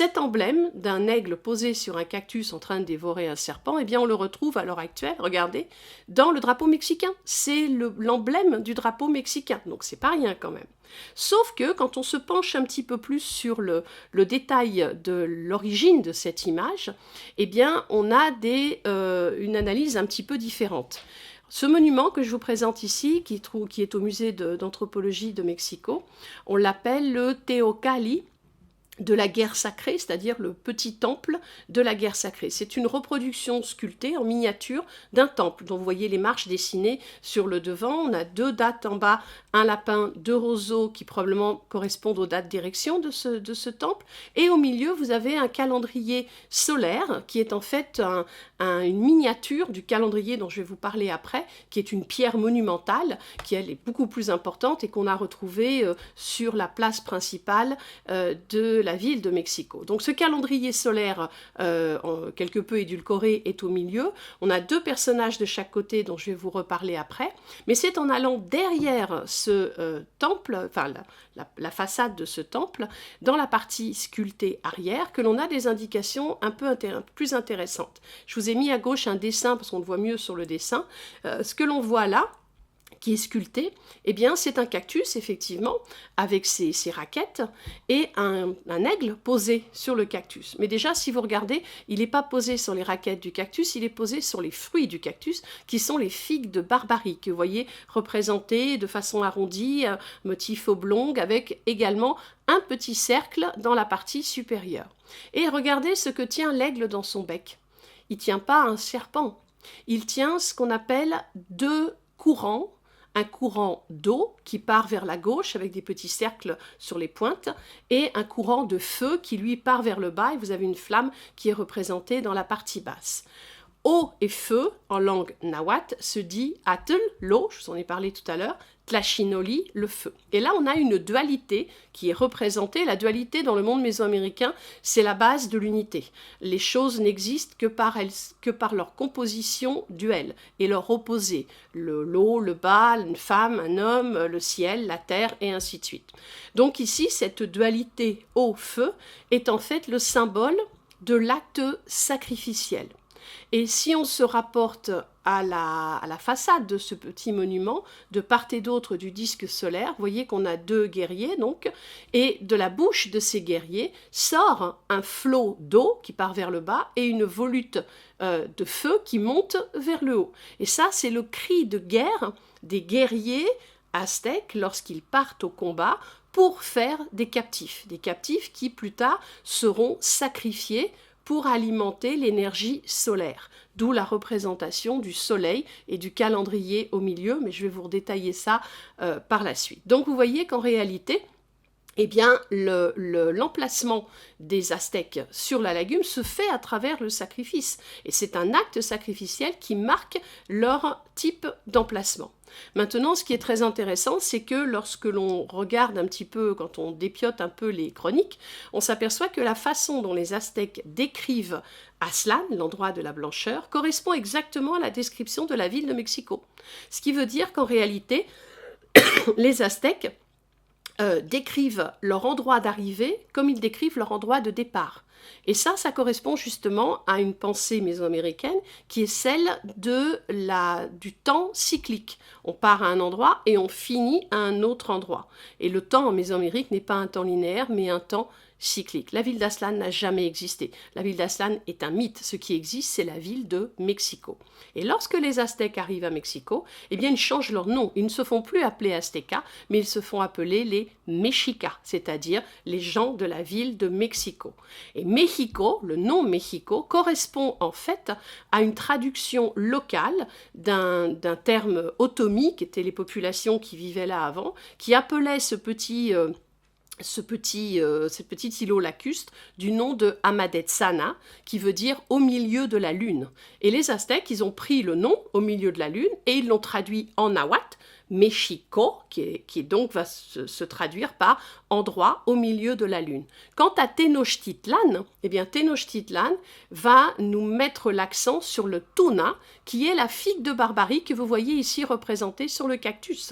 Cet emblème d'un aigle posé sur un cactus en train de dévorer un serpent, eh bien on le retrouve à l'heure actuelle, regardez, dans le drapeau mexicain. C'est l'emblème du drapeau mexicain, donc c'est pas rien quand même. Sauf que quand on se penche un petit peu plus sur le détail de l'origine de cette image, eh bien on a une analyse un petit peu différente. Ce monument que je vous présente ici, qui est au musée d'anthropologie de Mexico, on l'appelle le Teocalli de la guerre sacrée, c'est-à-dire le petit temple de la guerre sacrée. C'est une reproduction sculptée en miniature d'un temple, dont vous voyez les marches dessinées sur le devant. On a 2 dates en bas, un lapin, 2 roseaux qui probablement correspondent aux dates d'érection de ce temple. Et au milieu, vous avez un calendrier solaire qui est en fait une miniature du calendrier dont je vais vous parler après, qui est une pierre monumentale, qui elle est beaucoup plus importante et qu'on a retrouvée sur la place principale de la ville de Mexico. Donc ce calendrier solaire quelque peu édulcoré est au milieu. On a 2 personnages de chaque côté dont je vais vous reparler après, mais c'est en allant derrière ce temple, enfin la façade de ce temple, dans la partie sculptée arrière, que l'on a des indications un peu plus intéressantes. Je vous ai mis à gauche un dessin parce qu'on le voit mieux sur le dessin. Ce que l'on voit là, qui est sculpté, eh bien c'est un cactus effectivement avec ses raquettes et un aigle posé sur le cactus. Mais déjà si vous regardez, il n'est pas posé sur les raquettes du cactus, il est posé sur les fruits du cactus qui sont les figues de Barbarie que vous voyez représentées de façon arrondie, motif oblong avec également un petit cercle dans la partie supérieure. Et regardez ce que tient l'aigle dans son bec. Il ne tient pas un serpent, il tient ce qu'on appelle 2 courants, un courant d'eau qui part vers la gauche avec des petits cercles sur les pointes et un courant de feu qui lui part vers le bas et vous avez une flamme qui est représentée dans la partie basse. Eau et feu, en langue nahuatl, se dit atl, l'eau, je vous en ai parlé tout à l'heure, tlachinoli, le feu. Et là, on a une dualité qui est représentée. La dualité dans le monde mésoaméricain, c'est la base de l'unité. Les choses n'existent que par leur composition duelle et leur opposé. L'eau, le bas, une femme, un homme, le ciel, la terre, et ainsi de suite. Donc ici, cette dualité eau-feu est en fait le symbole de l'acte sacrificiel. Et si on se rapporte à la façade de ce petit monument, de part et d'autre du disque solaire, vous voyez qu'on a 2 guerriers donc, et de la bouche de ces guerriers sort un flot d'eau qui part vers le bas et une volute de feu qui monte vers le haut. Et ça, c'est le cri de guerre des guerriers aztèques lorsqu'ils partent au combat pour faire des captifs qui plus tard seront sacrifiés pour alimenter l'énergie solaire, d'où la représentation du soleil et du calendrier au milieu, mais je vais vous redétailler ça par la suite. Donc vous voyez qu'en réalité, eh bien, l'emplacement des Aztèques sur la lagune se fait à travers le sacrifice. Et c'est un acte sacrificiel qui marque leur type d'emplacement. Maintenant, ce qui est très intéressant, c'est que lorsque l'on regarde un petit peu, quand on dépiote un peu les chroniques, on s'aperçoit que la façon dont les Aztèques décrivent Aztlán, l'endroit de la blancheur, correspond exactement à la description de la ville de Mexico. Ce qui veut dire qu'en réalité, les Aztèques décrivent leur endroit d'arrivée comme ils décrivent leur endroit de départ. Et ça correspond justement à une pensée mésoaméricaine qui est celle du temps cyclique. On part à un endroit et on finit à un autre endroit. Et le temps en Mésoamérique n'est pas un temps linéaire, mais un temps cyclique. La ville d'Aztlán n'a jamais existé. La ville d'Aztlán est un mythe. Ce qui existe, c'est la ville de Mexico. Et lorsque les Aztèques arrivent à Mexico, eh bien, ils changent leur nom. Ils ne se font plus appeler Aztecas, mais ils se font appeler les Mexicas, c'est-à-dire les gens de la ville de Mexico. Et Mexico, le nom Mexico, correspond en fait à une traduction locale d'un terme otomi, qui étaient les populations qui vivaient là avant, qui appelait ce petit îlot lacustre du nom de Amadetzana, qui veut dire au milieu de la lune. Et les Aztèques, ils ont pris le nom au milieu de la lune et ils l'ont traduit en nahuatl, Mexico, qui donc va se traduire par endroit au milieu de la lune. Quant à Tenochtitlan, eh bien Tenochtitlan va nous mettre l'accent sur le tuna, qui est la figue de Barbarie que vous voyez ici représentée sur le cactus.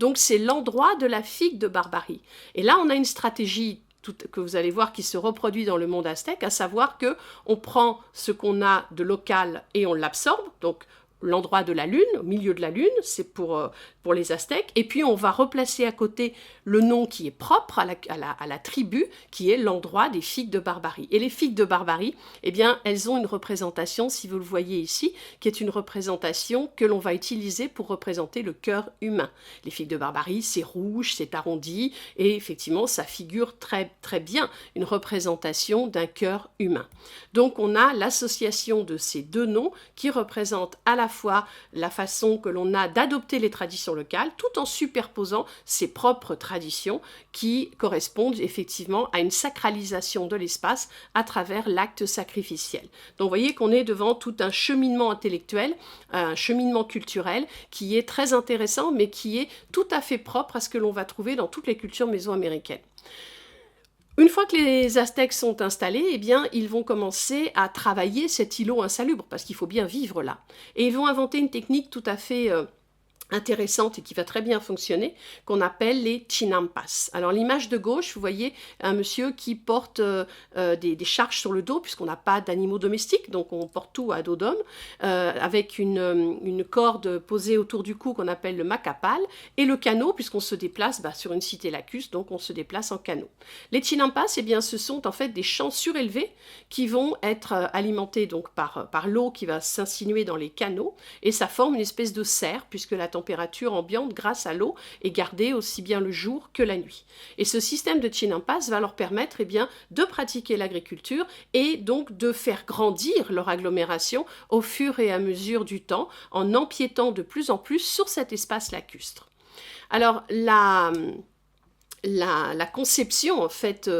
Donc c'est l'endroit de la figue de Barbarie. Et là, on a une stratégie que vous allez voir qui se reproduit dans le monde aztèque, à savoir que on prend ce qu'on a de local et on l'absorbe, donc l'endroit de la lune, au milieu de la lune, c'est pour les Aztèques, et puis on va replacer à côté le nom qui est propre à la tribu, qui est l'endroit des figues de Barbarie. Et les figues de Barbarie, eh bien, elles ont une représentation, si vous le voyez ici, qui est une représentation que l'on va utiliser pour représenter le cœur humain. Les figues de Barbarie, c'est rouge, c'est arrondi, et effectivement, ça figure très, très bien une représentation d'un cœur humain. Donc, on a l'association de ces deux noms qui représentent à la fois la façon que l'on a d'adopter les traditions locales, tout en superposant ses propres traditions qui correspondent effectivement à une sacralisation de l'espace à travers l'acte sacrificiel. Donc vous voyez qu'on est devant tout un cheminement intellectuel, un cheminement culturel qui est très intéressant, mais qui est tout à fait propre à ce que l'on va trouver dans toutes les cultures mésoaméricaines. Une fois que les Aztèques sont installés, eh bien, ils vont commencer à travailler cet îlot insalubre, parce qu'il faut bien vivre là. Et ils vont inventer une technique tout à fait intéressante et qui va très bien fonctionner, qu'on appelle les chinampas. Alors l'image de gauche, vous voyez un monsieur qui porte des charges sur le dos, puisqu'on n'a pas d'animaux domestiques, donc on porte tout à dos d'homme, avec une corde posée autour du cou qu'on appelle le macapal, et le canot, puisqu'on se déplace sur une cité lacustre, donc on se déplace en canot. Les chinampas, eh bien, ce sont en fait des champs surélevés qui vont être alimentés donc par l'eau qui va s'insinuer dans les canaux, et ça forme une espèce de serre, puisque la température ambiante grâce à l'eau est gardée aussi bien le jour que la nuit. Et ce système de chinampas va leur permettre bien, de pratiquer l'agriculture et donc de faire grandir leur agglomération au fur et à mesure du temps en empiétant de plus en plus sur cet espace lacustre. Alors la conception en fait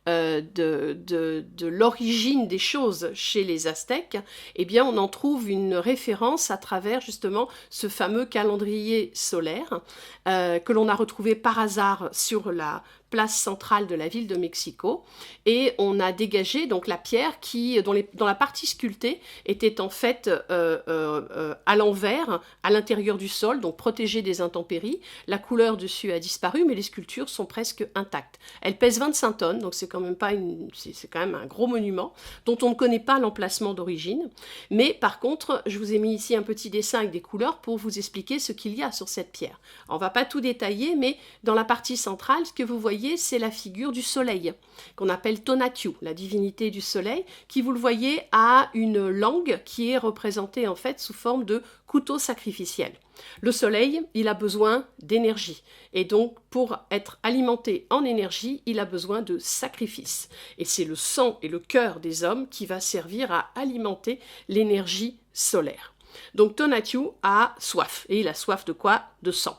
de l'origine des choses chez les Aztèques, eh bien on en trouve une référence à travers justement ce fameux calendrier solaire que l'on a retrouvé par hasard sur la place centrale de la ville de Mexico, et on a dégagé donc la pierre qui, dont la partie sculptée était en fait à l'envers, à l'intérieur du sol, donc protégée des intempéries. La couleur dessus a disparu, mais les sculptures sont presque intactes. Elles pèsent 25 tonnes, donc c'est quand même un gros monument dont on ne connaît pas l'emplacement d'origine. Mais par contre, je vous ai mis ici un petit dessin avec des couleurs pour vous expliquer ce qu'il y a sur cette pierre. On ne va pas tout détailler, mais dans la partie centrale, ce que vous voyez, c'est la figure du soleil, qu'on appelle Tonatiuh, la divinité du soleil, qui, vous le voyez, a une langue qui est représentée en fait sous forme de couteau sacrificiel. Le soleil, il a besoin d'énergie, et donc pour être alimenté en énergie, il a besoin de sacrifice. Et c'est le sang et le cœur des hommes qui va servir à alimenter l'énergie solaire. Donc Tonatiuh a soif, et il a soif de quoi? De sang.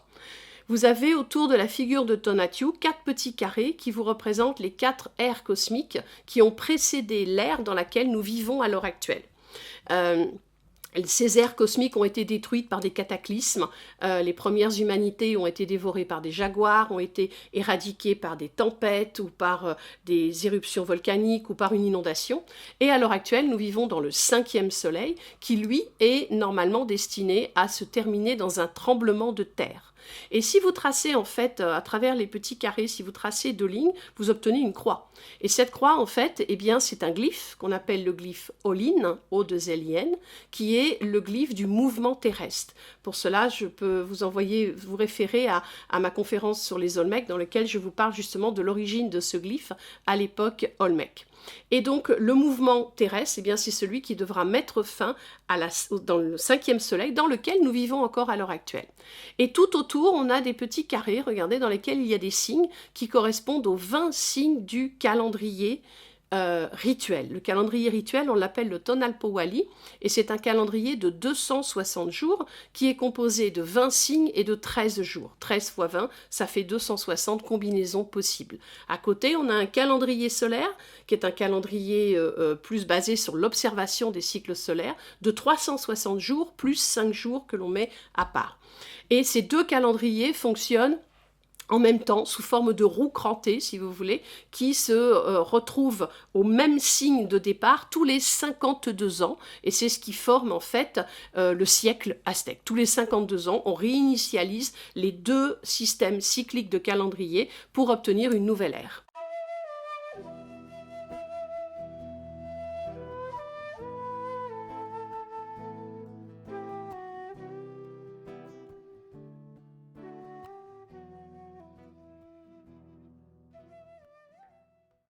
Vous avez autour de la figure de Tonatiuh 4 petits carrés qui vous représentent les 4 ères cosmiques qui ont précédé l'ère dans laquelle nous vivons à l'heure actuelle. Ces ères cosmiques ont été détruites par des cataclysmes, les premières humanités ont été dévorées par des jaguars, ont été éradiquées par des tempêtes ou par des éruptions volcaniques ou par une inondation. Et à l'heure actuelle, nous vivons dans le 5e soleil qui, lui, est normalement destiné à se terminer dans un tremblement de terre. Et si vous tracez en fait à travers les petits carrés, si vous tracez 2 lignes, vous obtenez une croix. Et cette croix en fait, eh bien c'est un glyphe qu'on appelle le glyphe Olin, O2LIN, qui est le glyphe du mouvement terrestre. Pour cela, je peux vous référer à ma conférence sur les Olmecs dans laquelle je vous parle justement de l'origine de ce glyphe à l'époque Olmec. Et donc le mouvement terrestre, eh bien, c'est celui qui devra mettre fin dans le 5e soleil dans lequel nous vivons encore à l'heure actuelle. Et tout autour, on a des petits carrés, regardez, dans lesquels il y a des signes qui correspondent aux 20 signes du calendrier rituel. Le calendrier rituel, on l'appelle le Tonalpowali, et c'est un calendrier de 260 jours qui est composé de 20 signes et de 13 jours. 13 fois 20, ça fait 260 combinaisons possibles. À côté, on a un calendrier solaire, qui est un calendrier plus basé sur l'observation des cycles solaires, de 360 jours, plus 5 jours que l'on met à part. Et ces 2 calendriers fonctionnent en même temps, sous forme de roue crantée, si vous voulez, qui se retrouve au même signe de départ tous les 52 ans, et c'est ce qui forme en fait le siècle aztèque. Tous les 52 ans, on réinitialise les 2 systèmes cycliques de calendrier pour obtenir une nouvelle ère.